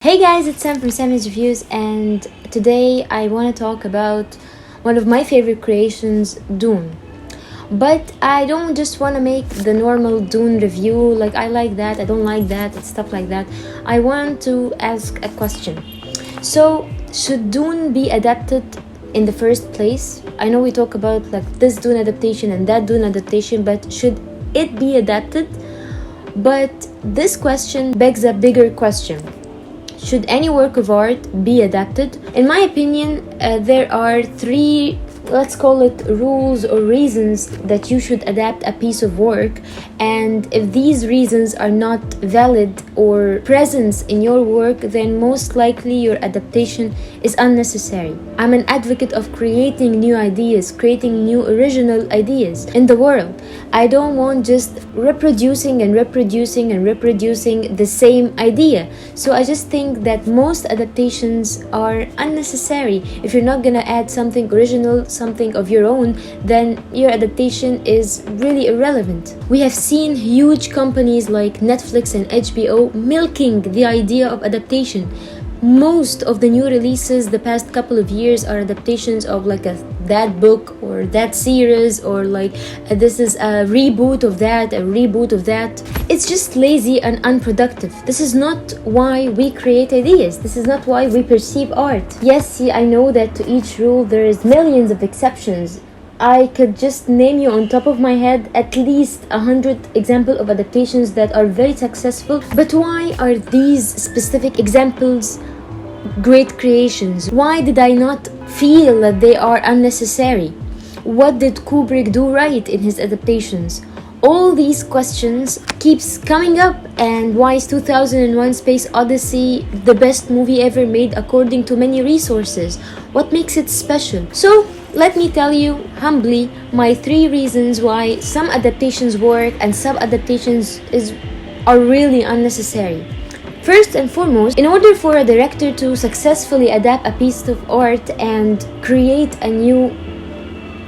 Hey guys, it's Sam from Sammy's Reviews, and today I want to talk about one of my favorite creations, Dune. But I don't just want to make the normal Dune review, like I like that, I don't like that, and stuff like that. I want to ask a question. So, should Dune be adapted in the first place? I know we talk about like this Dune adaptation and that Dune adaptation, but should it be adapted? But this question begs a bigger question. Should any work of art be adapted? In my opinion, there are three, let's call it rules or reasons that you should adapt a piece of work, and if these reasons are not valid or present in your work, then most likely your adaptation is unnecessary. I'm an advocate of creating new ideas, creating new original ideas in the world. I don't want just reproducing the same idea. So I just think that most adaptations are unnecessary. If you're not gonna add something original, something of your own, then your adaptation is really irrelevant. We have seen huge companies like Netflix and HBO milking the idea of adaptation. Most of the new releases the past couple of years are adaptations of like that book or that series, or like this is a reboot of that, a reboot of that. It's just lazy and unproductive. This is not why we create ideas. This is not why we perceive art. Yes, see, I know that to each rule there is millions of exceptions. I could just name you on top of my head at least 100 examples of adaptations that are very successful. But why are these specific examples great creations? Why did I not feel that they are unnecessary? What did Kubrick do right in his adaptations? All these questions keeps coming up. And why is 2001 Space Odyssey the best movie ever made according to many resources? What makes it special? So let me tell you humbly my 3 reasons why some adaptations work and some adaptations are really unnecessary. First and foremost, in order for a director to successfully adapt a piece of art and create a new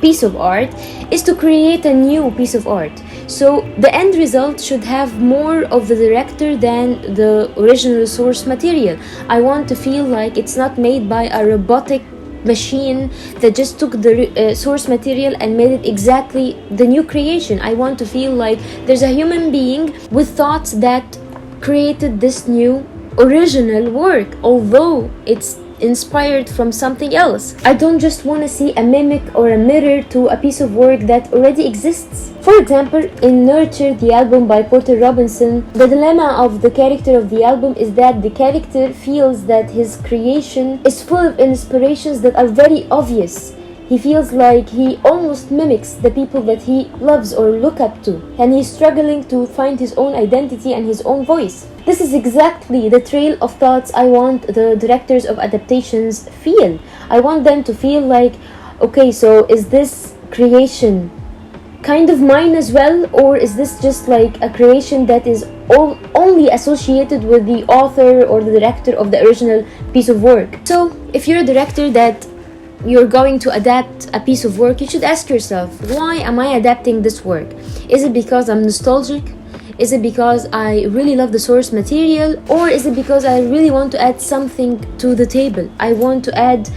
piece of art is to create a new piece of art. So the end result should have more of the director than the original source material. I want to feel like it's not made by a robotic machine that just took the source material and made it exactly the new creation. I want to feel like there's a human being with thoughts that created this new original work, although it's inspired from something else. I don't just want to see a mimic or a mirror to a piece of work that already exists. For example, in Nurture, the album by Porter Robinson, the dilemma of the character of the album is that the character feels that his creation is full of inspirations that are very obvious. He feels like he almost mimics the people that he loves or look up to, and he's struggling to find his own identity and his own voice. This is exactly the trail of thoughts I want the directors of adaptations feel. I want them to feel like, okay, so is this creation kind of mine as well, or is this just like a creation that is only associated with the author or the director of the original piece of work? So if you're a director that you're going to adapt a piece of work, you should ask yourself, why am I adapting this work? Is it because I'm nostalgic? Is it because I really love the source material? Or is it because I really want to add something to the table? I want to add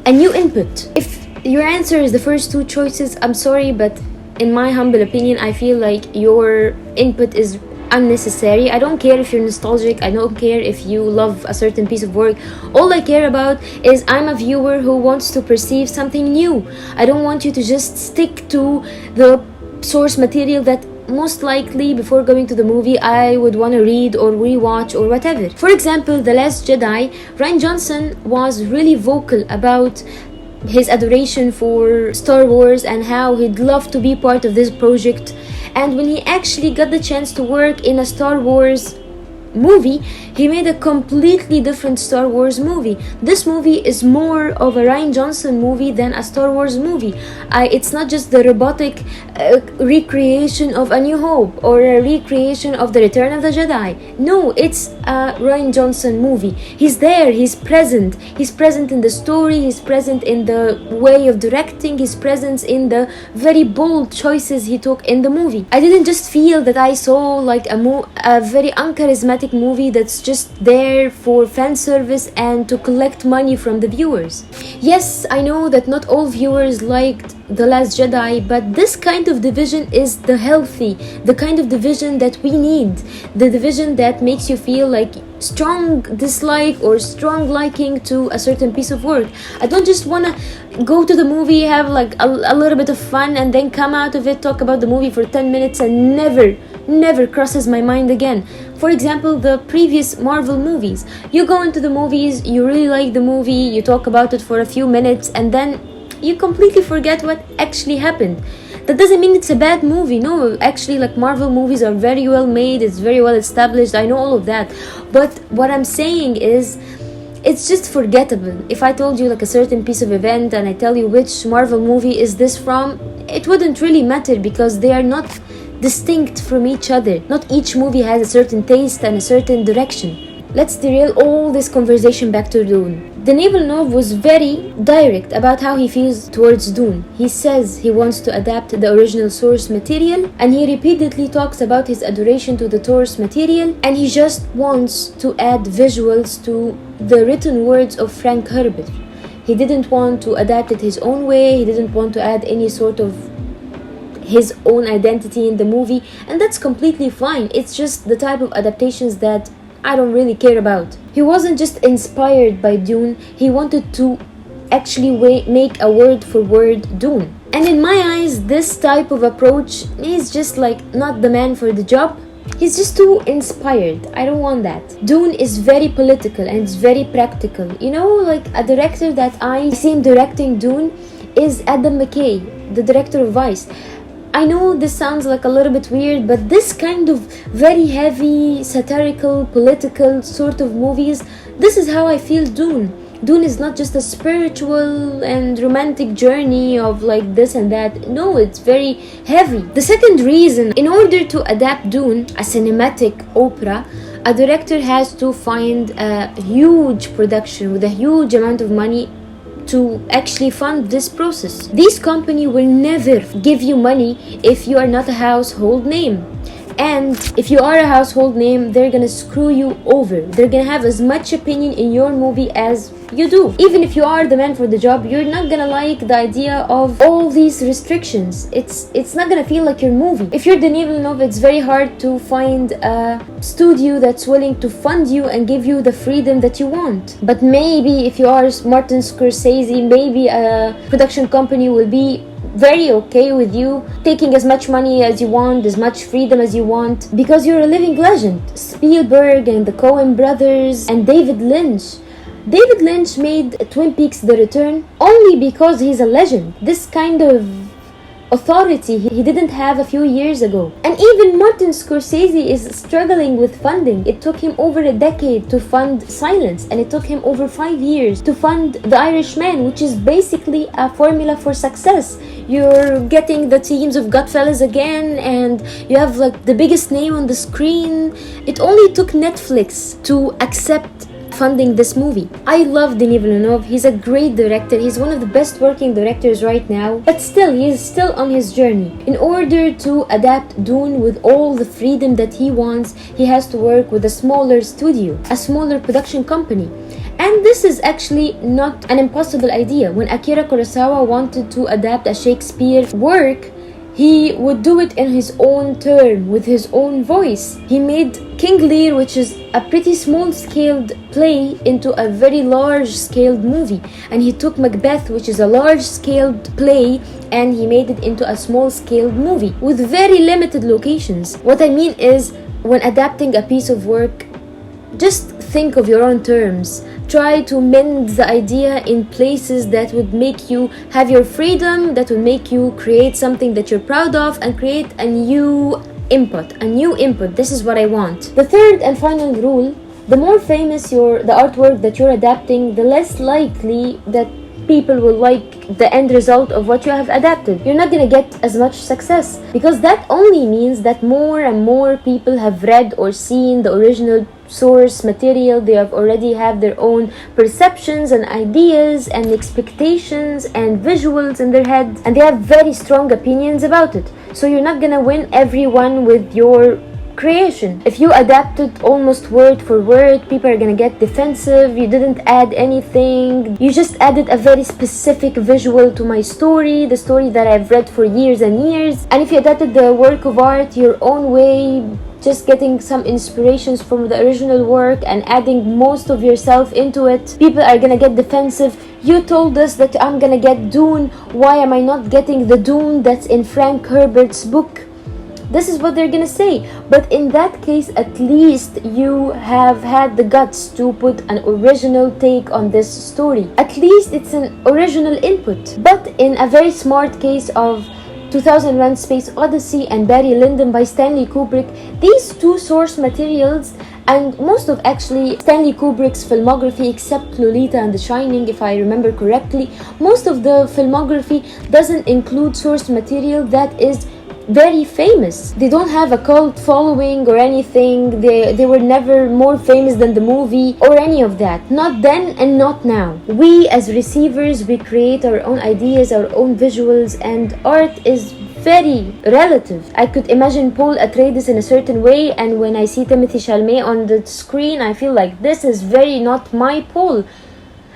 a new input. If your answer is the first 2 choices, I'm sorry, but in my humble opinion, I feel like your input is unnecessary. I don't care if you're nostalgic. I don't care if you love a certain piece of work. All I care about is I'm a viewer who wants to perceive something new. I don't want you to just stick to the source material that most likely before going to the movie I would want to read or rewatch or whatever. For example, The Last Jedi, Rian Johnson was really vocal about his adoration for Star Wars and how he'd love to be part of this project. And when he actually got the chance to work in a Star Wars movie, he made a completely different Star Wars movie. This movie is more of a Rian Johnson movie than a Star Wars movie. It's not just the robotic recreation of A New Hope or a recreation of The Return of the Jedi. No, it's a Rian Johnson movie. He's there, he's present. He's present in the story, he's present in the way of directing, he's present in the very bold choices he took in the movie. I didn't just feel that I saw like a very uncharismatic romantic movie that's just there for fan service and to collect money from the viewers. Yes, I know that not all viewers liked The Last Jedi, but this kind of division is the kind of division that we need. The division that makes you feel like strong dislike or strong liking to a certain piece of work. I don't just want to go to the movie, have like a little bit of fun, and then come out of it, talk about the movie for 10 minutes and never crosses my mind again. For example, the previous Marvel movies. You go into the movies, you really like the movie, you talk about it for a few minutes, and then you completely forget what actually happened. That doesn't mean it's a bad movie. No, actually, like, Marvel movies are very well made, it's very well established, I know all of that. But what I'm saying is, it's just forgettable. If I told you like a certain piece of event and I tell you which Marvel movie is this from, it wouldn't really matter because they are not distinct from each other. Not each movie has a certain taste and a certain direction. Let's derail all this conversation back to Dune. Denis Villeneuve was very direct about how he feels towards Dune. He says he wants to adapt the original source material, and he repeatedly talks about his adoration to the source material, and he just wants to add visuals to the written words of Frank Herbert. He didn't want to adapt it his own way, he didn't want to add any sort of his own identity in the movie, and that's completely fine. It's just the type of adaptations that I don't really care about. He wasn't just inspired by Dune, he wanted to actually make a word for word Dune. And in my eyes, this type of approach is just like not the man for the job. He's just too inspired. I don't want that. Dune is very political and it's very practical. You know, like a director that I see him directing Dune is Adam McKay, the director of Vice. I know this sounds like a little bit weird, but this kind of very heavy, satirical, political sort of movies, this is how I feel Dune. Dune is not just a spiritual and romantic journey of like this and that. No, it's very heavy. The second reason, in order to adapt Dune, a cinematic opera, a director has to find a huge production with a huge amount of money to actually fund this process. These companies will never give you money if you are not a household name. And if you are a household name, they're gonna screw you over. They're gonna have as much opinion in your movie as you do. Even if you are the man for the job, you're not gonna like the idea of all these restrictions. It's not gonna feel like your movie. If you're Denis Villeneuve, it's very hard to find a studio that's willing to fund you and give you the freedom that you want. But maybe if you are Martin Scorsese, maybe a production company will be very okay with you taking as much money as you want, as much freedom as you want, because you're a living legend. Spielberg and the Coen brothers and David Lynch. David Lynch made Twin Peaks: The Return only because he's a legend. This kind of authority he didn't have a few years ago. And even Martin Scorsese is struggling with funding. It took him over a decade to fund Silence, and it took him over 5 years to fund The Irishman, which is basically a formula for success. You're getting the teams of Godfellas again, and you have like the biggest name on the screen. It only took Netflix to accept funding this movie. I love Denis Villeneuve. He's a great director. He's one of the best working directors right now. But still, he is still on his journey. In order to adapt Dune with all the freedom that he wants, he has to work with a smaller studio, a smaller production company. And this is actually not an impossible idea. When Akira Kurosawa wanted to adapt a Shakespeare work, he would do it in his own term, with his own voice. He made King Lear, which is a pretty small-scaled play, into a very large-scaled movie. And he took Macbeth, which is a large-scaled play, and he made it into a small-scaled movie with very limited locations. What I mean is, when adapting a piece of work, just think of your own terms. Try to mend the idea in places that would make you have your freedom, that would make you create something that you're proud of, and create a new input. This is what I want. The third and final rule: the more famous the artwork that you're adapting, the less likely that people will like the end result of what you have adapted. You're not gonna get as much success, because that only means that more and more people have read or seen the original source material. They have already have their own perceptions and ideas and expectations and visuals in their head, and they have very strong opinions about it. So you're not gonna win everyone with your creation. If you adapted almost word for word, people are gonna get defensive. You didn't add anything. You just added a very specific visual to my story, the story that I've read for years and years. And if you adapted the work of art your own way, just getting some inspirations from the original work and adding most of yourself into it, people are gonna get defensive. You told us that I'm gonna get Dune. Why am I not getting the Dune that's in Frank Herbert's book? This is what they're gonna say. But in that case, at least you have had the guts to put an original take on this story. At least it's an original input. But in a very smart case of 2001 Space Odyssey and Barry Lyndon by Stanley Kubrick, these two source materials, and most of actually Stanley Kubrick's filmography, except Lolita and The Shining, if I remember correctly, most of the filmography doesn't include source material that is very famous. They don't have a cult following or anything. They were never more famous than the movie or any of that. Not then and not now. We as receivers, we create our own ideas, our own visuals, and art is very relative. I could imagine Paul Atreides in a certain way, and when I see Timothée Chalamet on the screen, I feel like this is very not my Paul,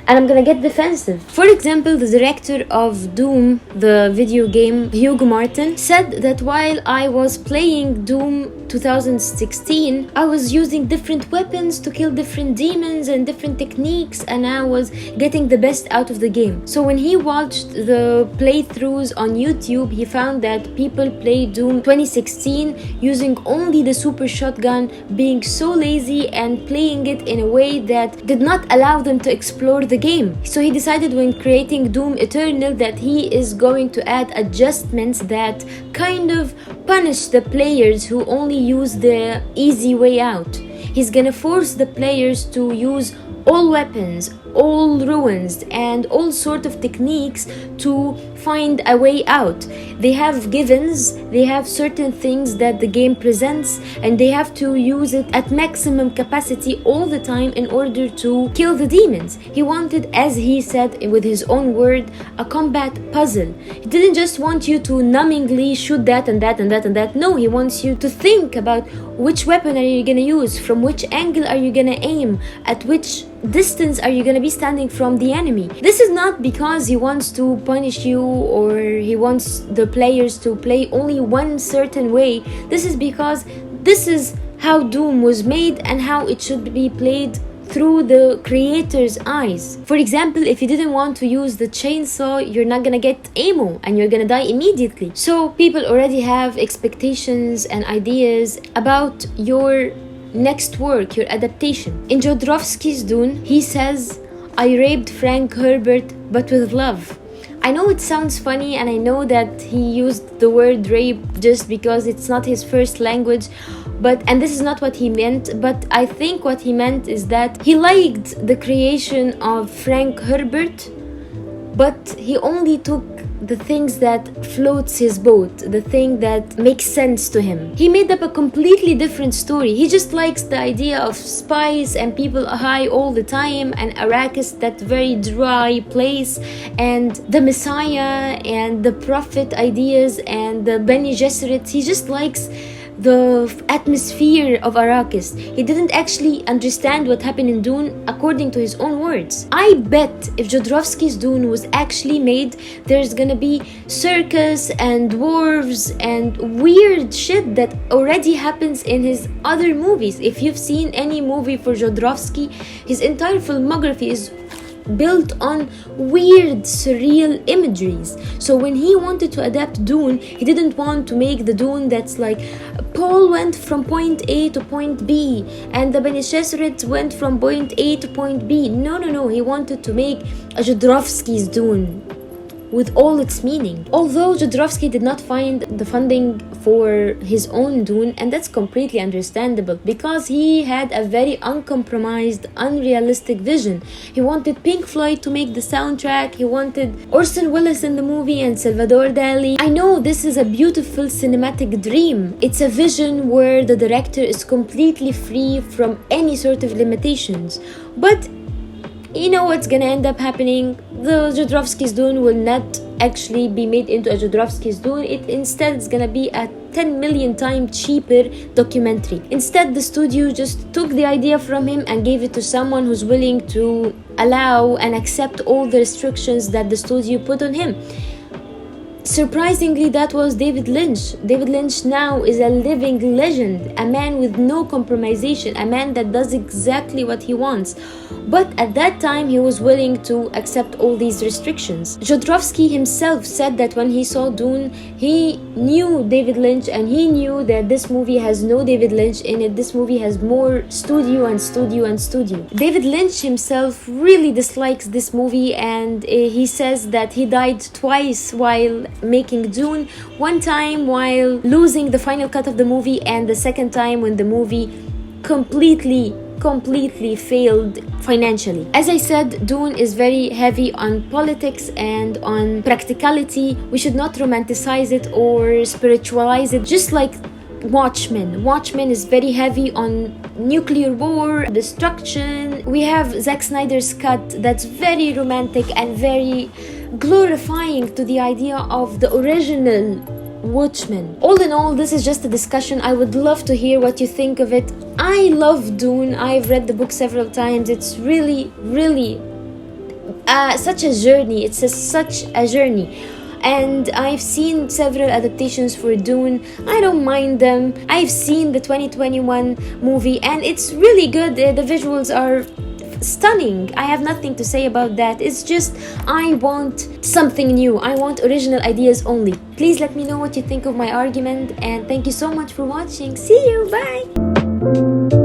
and I'm gonna get defensive. For example, the director of Doom, the video game, Hugo Martin, said that while I was playing Doom 2016, I was using different weapons to kill different demons and different techniques, and I was getting the best out of the game. So when he watched the playthroughs on YouTube, he found that people play Doom 2016 using only the super shotgun, being so lazy and playing it in a way that did not allow them to explore the game. So he decided when creating Doom Eternal that he is going to add adjustments that kind of punish the players who only use the easy way out. He's gonna force the players to use all weapons, all ruins, and all sort of techniques to find a way out. They have givens, they have certain things that the game presents, and they have to use it at maximum capacity all the time in order to kill the demons. He wanted, as he said with his own word, a combat puzzle. He didn't just want you to numbingly shoot that and that and that and that. No, he wants you to think about which weapon are you gonna use, from which angle are you gonna aim, at which distance are you gonna be standing from the enemy. This is not because he wants to punish you or he wants the players to play only one certain way. This is because this is how Doom was made and how it should be played through the creator's eyes. For example, if you didn't want to use the chainsaw, you're not gonna get ammo and you're gonna die immediately. So people already have expectations and ideas about your next work, your adaptation. In Jodorowsky's Dune, he says, "I raped Frank Herbert, but with love." I know it sounds funny, and I know that he used the word rape just because it's not his first language, and this is not what he meant, but I think what he meant is that he liked the creation of Frank Herbert, but he only took the things that floats his boat, the thing that makes sense to him. He made up a completely different story. He just likes the idea of spice and people high all the time, and Arrakis, that very dry place, and the Messiah and the prophet ideas and the Bene Gesserit. He just likes the atmosphere of Arrakis. He didn't actually understand what happened in Dune according to his own words. I bet if Jodorowsky's Dune was actually made, there's gonna be circus and dwarves and weird shit that already happens in his other movies. If you've seen any movie for Jodorowsky, his entire filmography is built on weird, surreal imageries. So when he wanted to adapt Dune, he didn't want to make the Dune that's like Paul went from point A to point B and the Bene Gesserit went from point A to point B. No. He wanted to make a Jodorowsky's Dune with all its meaning. Although Jodorowsky did not find the funding for his own Dune, and that's completely understandable because he had a very uncompromised, unrealistic vision. He wanted Pink Floyd to make the soundtrack, he wanted Orson Welles in the movie and Salvador Dali. I know this is a beautiful cinematic dream. It's a vision where the director is completely free from any sort of limitations. But you know what's gonna end up happening? The Jodorowsky's Dune will not actually be made into a Jodorowsky's Dune. It instead is gonna be a 10 million times cheaper documentary. Instead, the studio just took the idea from him and gave it to someone who's willing to allow and accept all the restrictions that the studio put on him. Surprisingly, that was David Lynch. David Lynch now is a living legend, a man with no compromisation, a man that does exactly what he wants. But at that time, he was willing to accept all these restrictions. Jodorowsky himself said that when he saw Dune, he knew David Lynch and he knew that this movie has no David Lynch in it. This movie has more studio and studio and studio. David Lynch himself really dislikes this movie, and he says that he died twice while making Dune. One time while losing the final cut of the movie, and the second time when the movie completely failed financially. As I said, Dune is very heavy on politics and on practicality. We should not romanticize it or spiritualize it, just like Watchmen. Watchmen is very heavy on nuclear war, destruction. We have Zack Snyder's cut that's very romantic and very glorifying to the idea of the original Watchmen. All in all, this is just a discussion. I would love to hear what you think of it. I love Dune. I've read the book several times. It's really such a journey. It's such a journey. And I've seen several adaptations for Dune. I don't mind them. I've seen the 2021 movie and it's really good. The visuals are stunning. I have nothing to say about that. It's just I want something new. I want original ideas only. Please let me know what you think of my argument, and thank you so much for watching. See you. Bye.